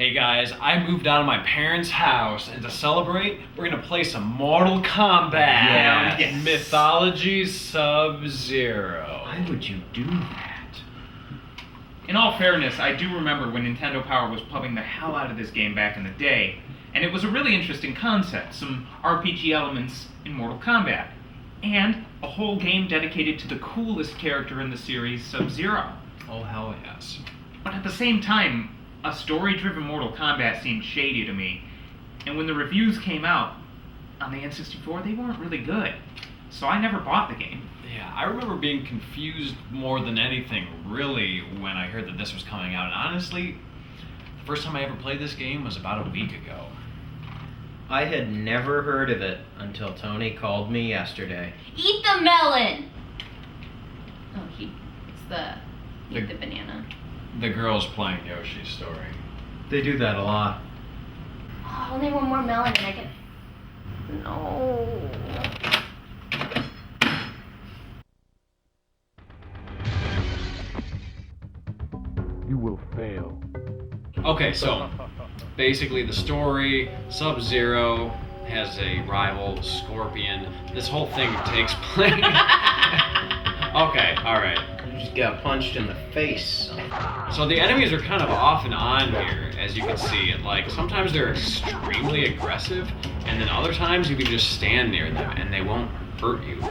Hey guys, I moved out of my parents' house, and to celebrate, we're gonna play some Mortal Kombat Mythologies Subzero. Why would you do that? In all fairness, I do remember when Nintendo Power was pumping the hell out of this game back in the day, and it was a really interesting concept, some RPG elements in Mortal Kombat, and a whole game dedicated to the coolest character in the series, Subzero. Oh hell yes. But at the same time, a story-driven Mortal Kombat seemed shady to me, and when the reviews came out on the N64, they weren't really good, so I never bought the game. Yeah, I remember being confused more than anything, really, when I heard that this was coming out. And honestly, the first time I ever played this game was about a week ago. I had never heard of it until Tony called me yesterday. Eat the melon! Oh, eat the banana. The girl's playing Yoshi's Story. They do that a lot. Oh, only one more melon and I can... No. You will fail. Okay, so basically the story, Sub-Zero has a rival, Scorpion. This whole thing takes place... Okay, alright. You just got punched in the face. So the enemies are kind of off and on here, as you can see. And like, sometimes they're extremely aggressive, and then other times you can just stand near them and they won't hurt you.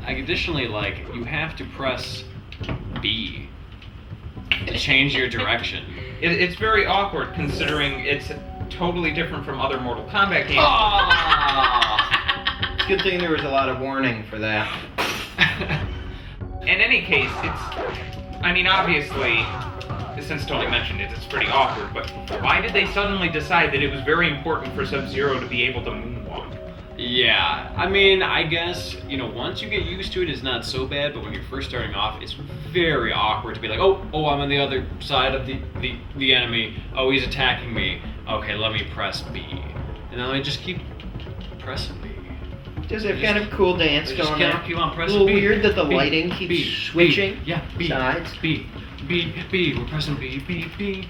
Like, additionally, like, you have to press B to change your direction. It's very awkward considering it's totally different from other Mortal Kombat games. Oh! It's a good thing there was a lot of warning for that. In any case, obviously, since Tony mentioned it, it's pretty awkward, but why did they suddenly decide that it was very important for Sub-Zero to be able to moonwalk? Yeah, I guess, once you get used to it, it's not so bad, but when you're first starting off, it's very awkward to be like, oh, I'm on the other side of the enemy. Oh, he's attacking me. Okay, let me press B. And then let me just keep pressing B. Does it kind of cool dance going on? Keep on A pressing little B. weird that the B, lighting keeps B, switching B, yeah, B, sides. B. We're pressing B.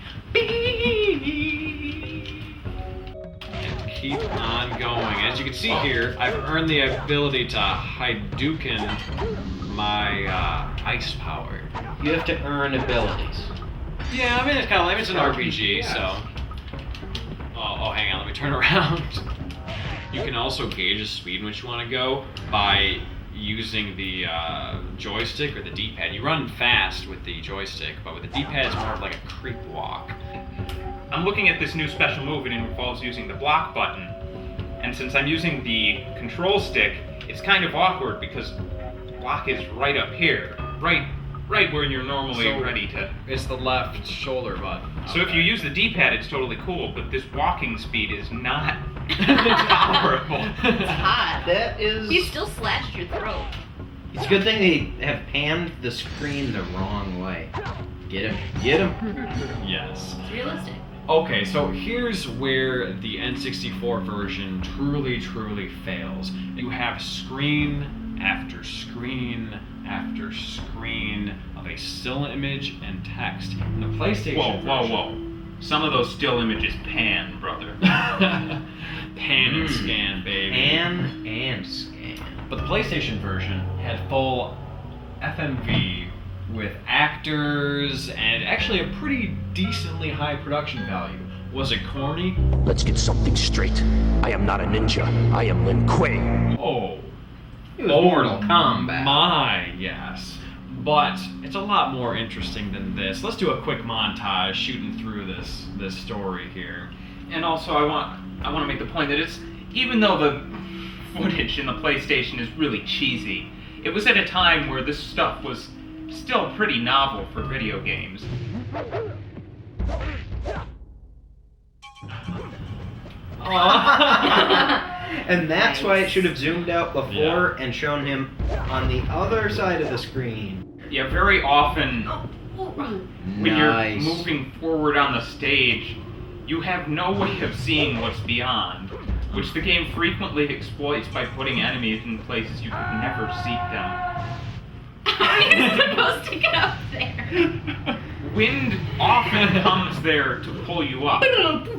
And keep on going. As you can see here, I've earned the ability to Hadouken my ice power. You have to earn abilities. Yeah, it's kind of like it's an RPG, so. Oh, hang on, let me turn around. You can also gauge the speed in which you want to go by using the joystick or the D-pad. You run fast with the joystick, but with the D-pad it's more of like a creep walk. I'm looking at this new special move and it involves using the block button. And since I'm using the control stick, it's kind of awkward because block is right up here. Right where you're normally ready to... It's the left shoulder button. So if you use the D-pad, it's totally cool, but this walking speed is not tolerable. It's hot. That is... You still slashed your throat. It's a good thing they have panned the screen the wrong way. Get him. Yes. It's realistic. Okay, so here's where the N64 version truly fails. You have screen after screen after screen of a still image and text. In the PlayStation version... Whoa. Some of those still images pan, brother. Pan and scan, baby. Pan and scan. But the PlayStation version had full FMV with actors and actually a pretty decently high production value. Was it corny? Let's get something straight. I am not a ninja. I am Lin Kuei. Oh. It was Mortal Kombat. My, yes. But it's a lot more interesting than this. Let's do a quick montage shooting through this story here. And also, I want to make the point that even though the footage in the PlayStation is really cheesy, it was at a time where this stuff was still pretty novel for video games. And that's why it should have zoomed out before and shown him on the other side of the screen. Yeah, very often when you're moving forward on the stage, you have no way of seeing what's beyond, which the game frequently exploits by putting enemies in places you could never see them. How are you supposed to get up there? wind often comes there to pull you up,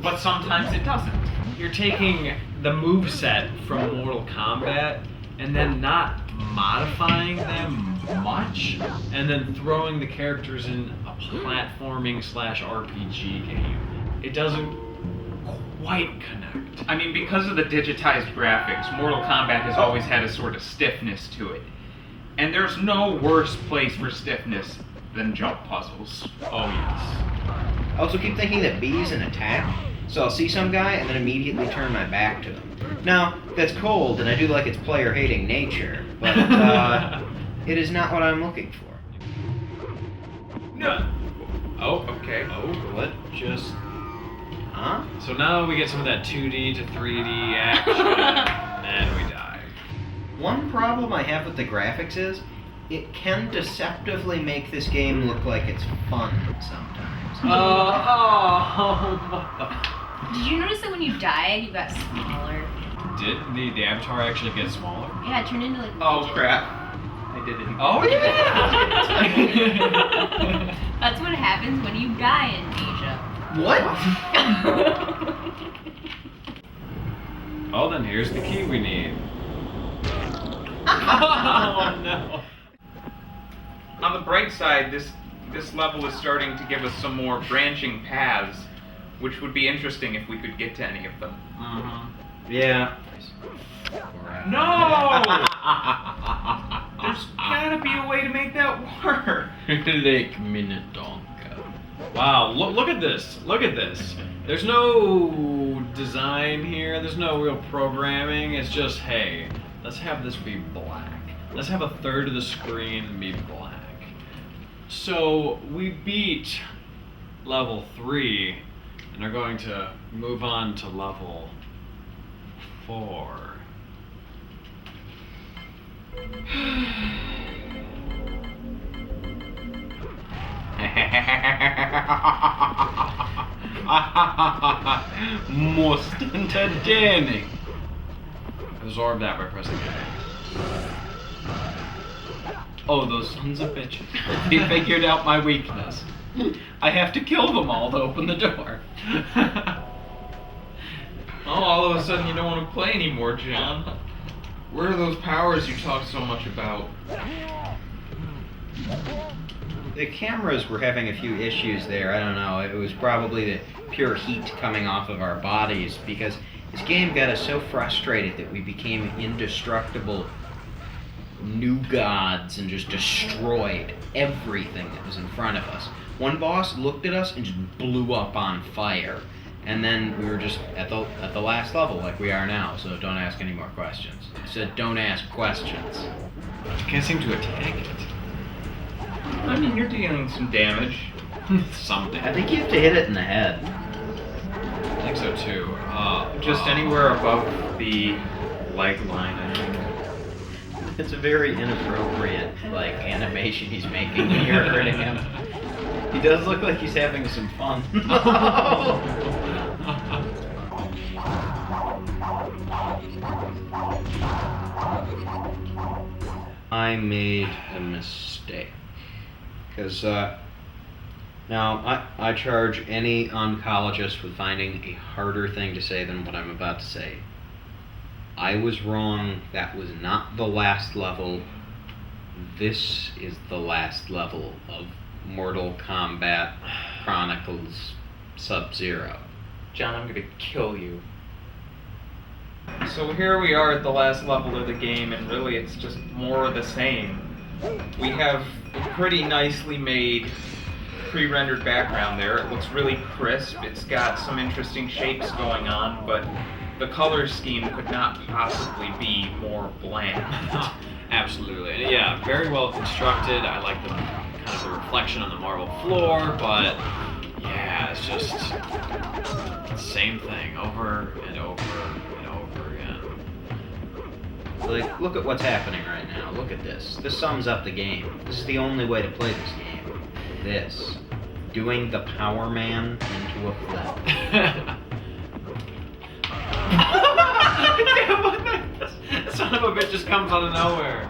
but sometimes it doesn't. You're taking the moveset from Mortal Kombat and then not modifying them much, and then throwing the characters in a platforming/RPG game. It doesn't quite connect. I mean, because of the digitized graphics, Mortal Kombat has always had a sort of stiffness to it. And there's no worse place for stiffness than jump puzzles. Oh yes. I also keep thinking that B is an attack, so I'll see some guy and then immediately turn my back to him. Now, that's cold, and I do like its player-hating nature, but it is not what I'm looking for. No. Oh, okay. Oh, What just... Huh? so now we get some of that 2D to 3D action, and we die. One problem I have with the graphics is, it can deceptively make this game look like it's fun sometimes. What the? Did you notice that when you died, you got smaller? Did the avatar actually get smaller? Yeah, it turned into like. Oh crap. I did it. Oh yeah! That's what happens when you die in Asia. What? Oh, then here's the key we need. Oh no! On the bright side, this level is starting to give us some more branching paths, which would be interesting if we could get to any of them. Yeah. No! There's gotta be a way to make that work. Lake Minnetonka. Wow, look at this. Look at this. There's no design here. There's no real programming. It's just, hey, let's have this be black. Let's have a third of the screen be black. So we beat level 3 and are going to move on to level 4. Most entertaining. Absorb that by pressing A. Oh, those sons of bitches. They figured out my weakness. I have to kill them all to open the door. Oh, all of a sudden you don't want to play anymore, John. Where are those powers you talk so much about? The cameras were having a few issues there. I don't know. It was probably the pure heat coming off of our bodies, because this game got us so frustrated that we became indestructible new gods and just destroyed everything that was in front of us. One boss looked at us and just blew up on fire. And then we were just at the last level like we are now, so don't ask any more questions. It said don't ask questions. I can't seem to attack it. I mean, you're dealing some damage. Something. I think you have to hit it in the head. I think so too. Just anywhere above the leg line, I think. It's a very inappropriate, animation he's making when you're hurting him. He does look like he's having some fun. I made a mistake. Because, now, I charge any oncologist with finding a harder thing to say than what I'm about to say. I was wrong. That was not the last level. This is the last level of Mortal Kombat Chronicles Subzero. John, I'm gonna kill you. So here we are at the last level of the game, and really it's just more of the same. We have a pretty nicely made pre-rendered background there. It looks really crisp. It's got some interesting shapes going on, but the color scheme could not possibly be more bland. Absolutely. Yeah, very well constructed. I like the kind of the reflection on the marble floor, but yeah, it's just the same thing over and over and over again. Look at what's happening right now. Look at this. This sums up the game. This is the only way to play this game. This. Doing the Power Man into a flip. Damn, son of a bitch just comes out of nowhere.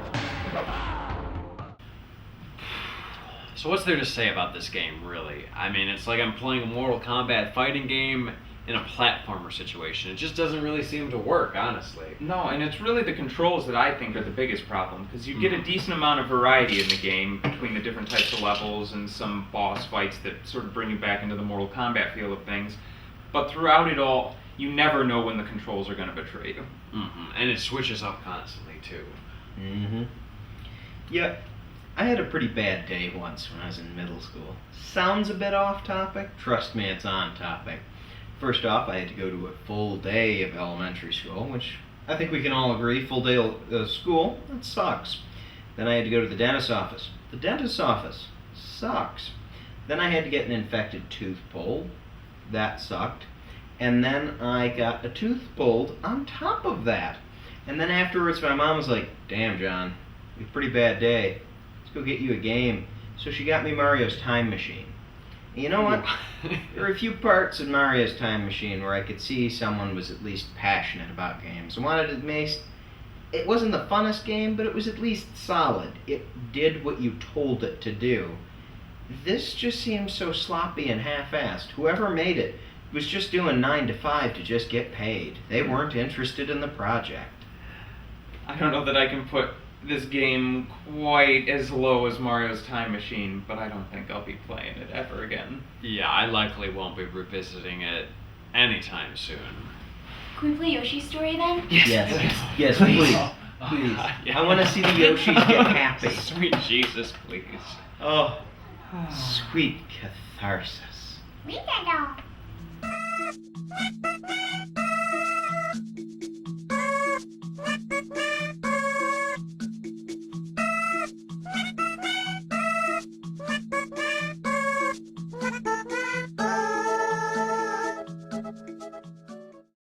So what's there to say about this game, really? I mean, it's like I'm playing a Mortal Kombat fighting game in a platformer situation. It just doesn't really seem to work, honestly. No, and it's really the controls that I think are the biggest problem, because you get a decent amount of variety in the game between the different types of levels and some boss fights that sort of bring you back into the Mortal Kombat feel of things. But throughout it all, you never know when the controls are going to betray you. And it switches up constantly, too. Yeah, I had a pretty bad day once when I was in middle school. Sounds a bit off topic? Trust me, it's on topic. First off, I had to go to a full day of elementary school, which I think we can all agree, full day of school, that sucks. Then I had to go to the dentist's office. The dentist's office sucks. Then I had to get an infected tooth pulled. That sucked. And then I got a tooth pulled on top of that. And then afterwards, my mom was like, "Damn, John, you had a pretty bad day. Let's go get you a game." So she got me Mario's Time Machine. And you know what? There were a few parts in Mario's Time Machine where I could see someone was at least passionate about games. I wanted to make... It wasn't the funnest game, but it was at least solid. It did what you told it to do. This just seems so sloppy and half-assed. Whoever made it was just doing 9 to 5 to just get paid. They weren't interested in the project. I don't know that I can put this game quite as low as Mario's Time Machine, but I don't think I'll be playing it ever again. Yeah, I likely won't be revisiting it anytime soon. Can we play Yoshi's Story then? Yes, please. Please. Yeah. I want to see the Yoshis get happy. Sweet Jesus, please. Oh, sweet catharsis. Nintendo.